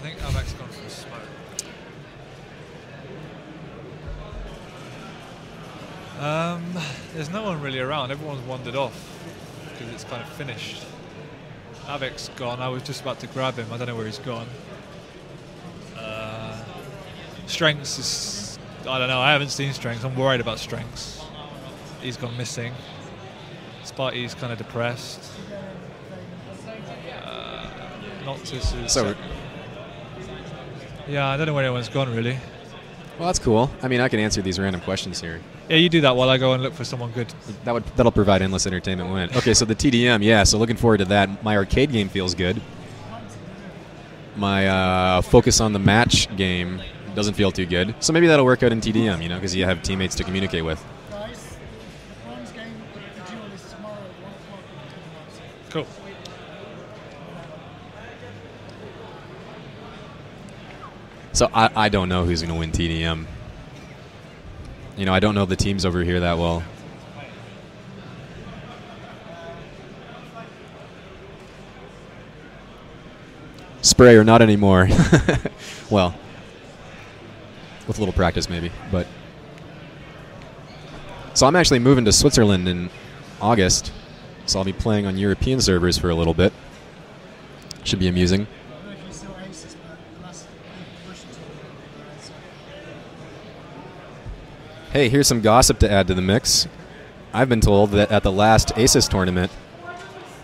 think Avac's gone for a smoke. There's no one really around. Everyone's wandered off because it's kind of finished. Avac's gone. I was just about to grab him. I don't know where he's gone. Strengths is... I don't know. I haven't seen Strengths. I'm worried about Strengths. He's gone missing. Sparty's kind of depressed. Noctis is... So, yeah, I don't know where anyone's gone, really. well, that's cool. I mean, I can answer these random questions here. Yeah, you do that while I go and look for someone good. That'll provide endless entertainment when. Okay, so the TDM, yeah, so looking forward to that. My arcade game feels good. My focus on the match game doesn't feel too good. So maybe that'll work out in TDM, you know, because you have teammates to communicate with. Guys, the bronze game, the duel is tomorrow at 1 o'clock. Cool. So I don't know who's going to win TDM. You know, I don't know the teams over here that well. Sprayer, not anymore. Well, with a little practice maybe, but. So I'm actually moving to Switzerland in August, so I'll be playing on European servers for a little bit. Should be amusing. I don't know if you saw Aces, but the last Russian tournament. Hey, here's some gossip to add to the mix. I've been told that at the last Aces tournament,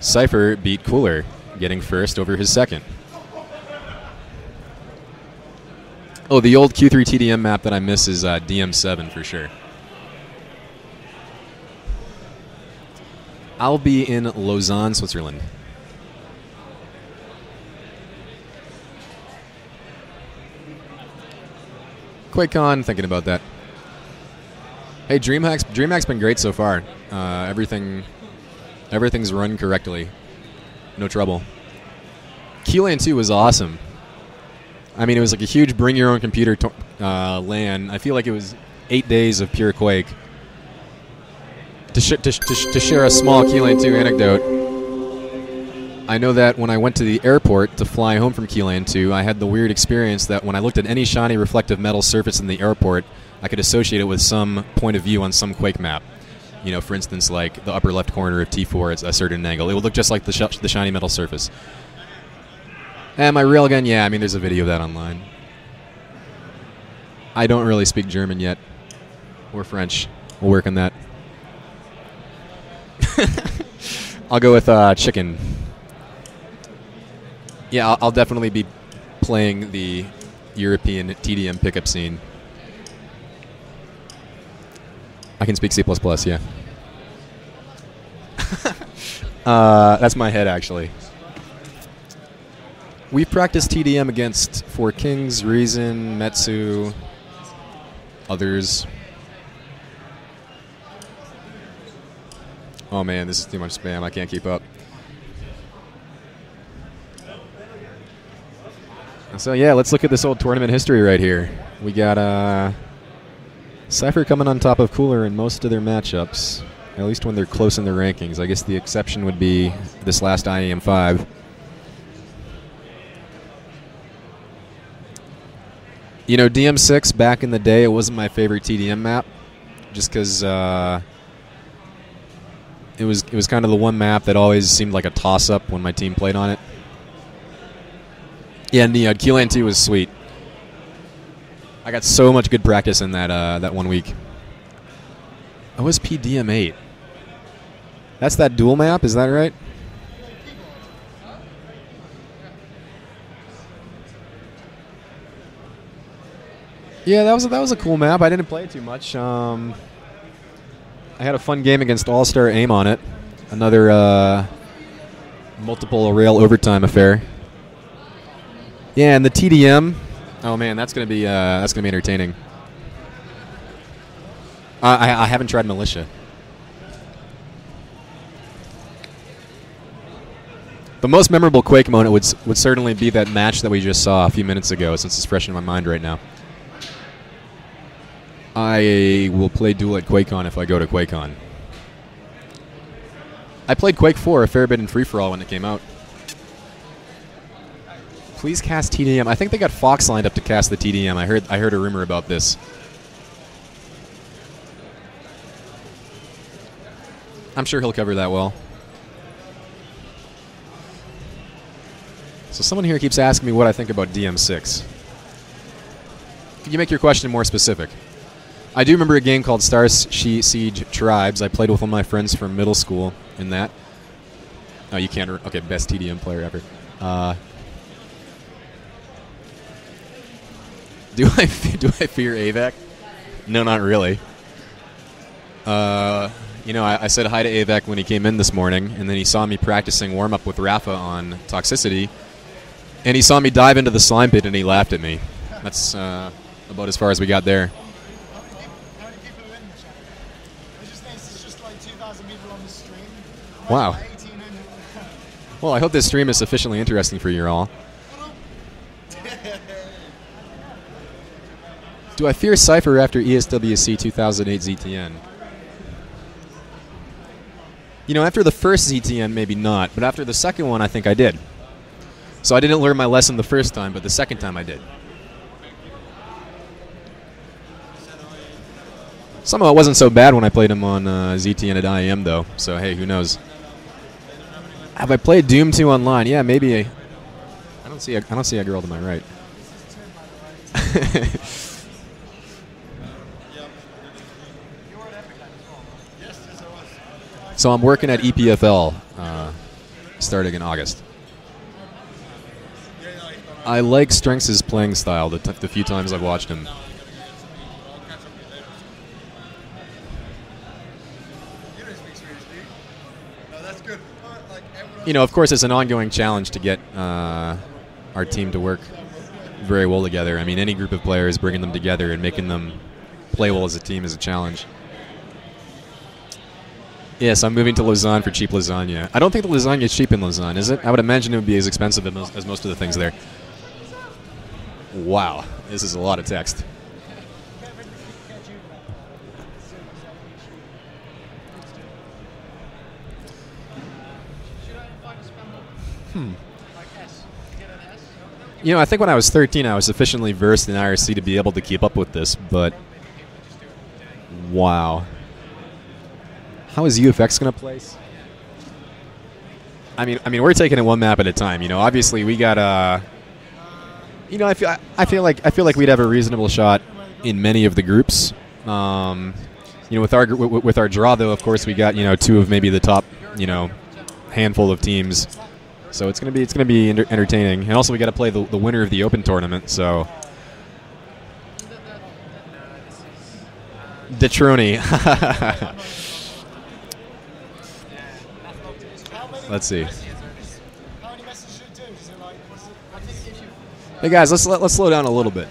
Cypher beat Cooler, getting first over his second. Oh, the old Q3 TDM map that I miss is DM7 for sure. I'll be in Lausanne, Switzerland. QuakeCon, thinking about that. Hey, DreamHack's been great so far. Everything's run correctly. No trouble. QLAN 2 was awesome. I mean, it was like a huge bring-your-own-computer LAN. I feel like it was 8 days of pure Quake. To share a small QLAN 2 anecdote, I know that when I went to the airport to fly home from QLAN 2, I had the weird experience that when I looked at any shiny reflective metal surface in the airport, I could associate it with some point of view on some Quake map. You know, for instance, like the upper left corner of T4 at a certain angle. It would look just like the shiny metal surface. And my railgun, yeah, I mean, there's a video of that online. I don't really speak German yet. Or French. We'll work on that. I'll go with chicken. Yeah, I'll definitely be playing the European TDM pickup scene. I can speak C++, yeah. That's my head, actually. We've practiced TDM against Four Kings, Reason, Metsu, others. Oh man, this is too much spam. I can't keep up. So yeah, let's look at this old tournament history right here. We got Cypher coming on top of Cooler in most of their matchups, at least when they're close in their rankings. I guess the exception would be this last IEM 5. You know, DM6 back in the day, it wasn't my favorite TDM map, just because it was kind of the one map that always seemed like a toss-up when my team played on it. Yeah, Neod, QLAN 2 was sweet. I got so much good practice in that 1 week. OSP DM8. That's that dual map, is that right? Yeah, that was a cool map. I didn't play it too much. I had a fun game against All-Star Aim on it. Another multiple rail overtime affair. Yeah, and the TDM. Oh man, that's gonna be entertaining. I haven't tried Militia. The most memorable Quake moment would certainly be that match that we just saw a few minutes ago, since it's fresh in my mind right now. I will play Duel at QuakeCon if I go to QuakeCon. I played Quake 4 a fair bit in free-for-all when it came out. Please cast TDM. I think they got Fox lined up to cast the TDM. I heard a rumor about this. I'm sure he'll cover that well. So someone here keeps asking me what I think about DM6. Could you make your question more specific? I do remember a game called Star Siege Tribes. I played with one of my friends from middle school in that. Oh, you can't. Okay, best TDM player ever. Do I fear AVAC? No, not really. You know, I said hi to AVAC when he came in this morning, and then he saw me practicing warm-up with Rafa on Toxicity, and he saw me dive into the slime pit, and he laughed at me. That's about as far as we got there. How many people are in the chat? It's just like 2,000 people on the stream. Wow. Like 1,800. Well, I hope this stream is sufficiently interesting for you all. Do I fear Cypher after ESWC 2008 ZTN? You know, after the first ZTN, maybe not, but after the second one, I think I did. So I didn't learn my lesson the first time, but the second time I did. Somehow it wasn't so bad when I played him on ZTN at IEM, though, so hey, who knows. Have I played Doom 2 online? Yeah, maybe. I don't see a girl to my right. So I'm working at EPFL starting in August. I like Strengths' playing style the few times I've watched him. You know, of course, it's an ongoing challenge to get our team to work very well together. I mean, any group of players, bringing them together and making them play well as a team is a challenge. Yes, I'm moving to Lausanne for cheap lasagna. I don't think the lasagna is cheap in Lausanne, is it? I would imagine it would be as expensive as most of the things there. Wow, this is a lot of text. You know, I think when I was 13, I was sufficiently versed in IRC to be able to keep up with this, but wow. How is UFX going to place? I mean, we're taking it one map at a time. You know, obviously we got you know, I feel like we'd have a reasonable shot in many of the groups. You know, with our draw though, of course we got, you know, two of maybe the top, you know, handful of teams. So it's gonna be entertaining, and also we got to play the winner of the Open tournament. So the tourney. Let's see. Hey guys, let's slow down a little bit.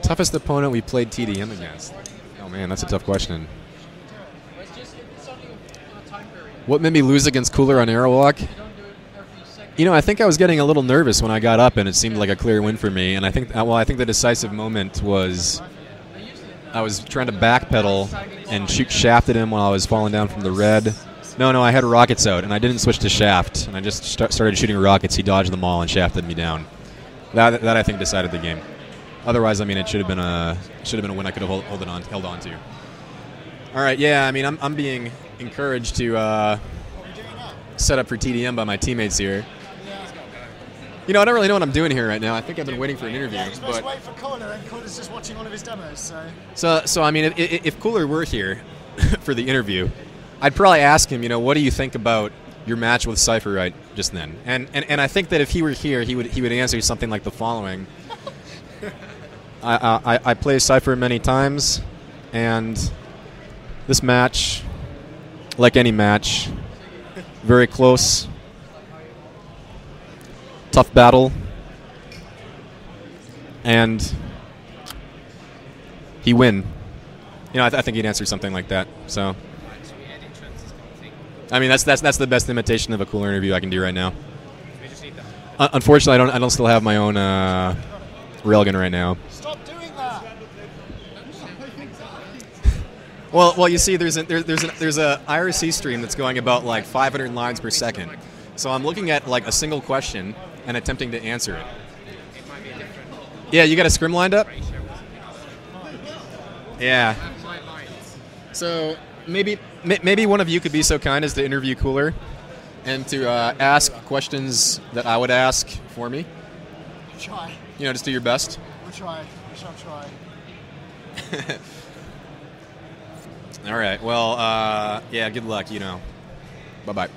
Toughest opponent we played TDM against? Oh man, that's a tough question. What made me lose against Cooler on Aerowalk? You know, I think I was getting a little nervous when I got up, and it seemed like a clear win for me. And I think, well, I think the decisive moment was I was trying to backpedal and shoot shaft at him while I was falling down from the red. No, I had rockets out, and I didn't switch to shaft, and I just started shooting rockets. He dodged them all and shafted me down. That I think decided the game. Otherwise, I mean, it should have been a win I could have held on to. All right, yeah, I mean, I'm being encouraged to set up for TDM by my teammates here. You know, I don't really know what I'm doing here right now. I think I've been waiting for an interview. Yeah, but wait for Cooler, and Cooler's just watching one of his demos. So I mean, if Cooler were here for the interview, I'd probably ask him, you know, what do you think about your match with Cypher right just then? And I think that if he were here, he would answer something like the following: I play Cypher many times, and this match, like any match, very close. Tough battle, and he win. You know, I think he'd answer something like that. So, I mean, that's the best imitation of a Cooler interview I can do right now. Unfortunately, I don't still have my own railgun right now. Stop doing that. Well, you see, there's a IRC stream that's going about like 500 lines per second. So I'm looking at like a single question and attempting to answer it. Yeah, you got a scrim lined up? Yeah. So maybe one of you could be so kind as to interview Cooler and to ask questions that I would ask for me. Try. You know, just do your best. We'll try. We shall try. All right. Well, yeah, good luck, you know. Bye-bye.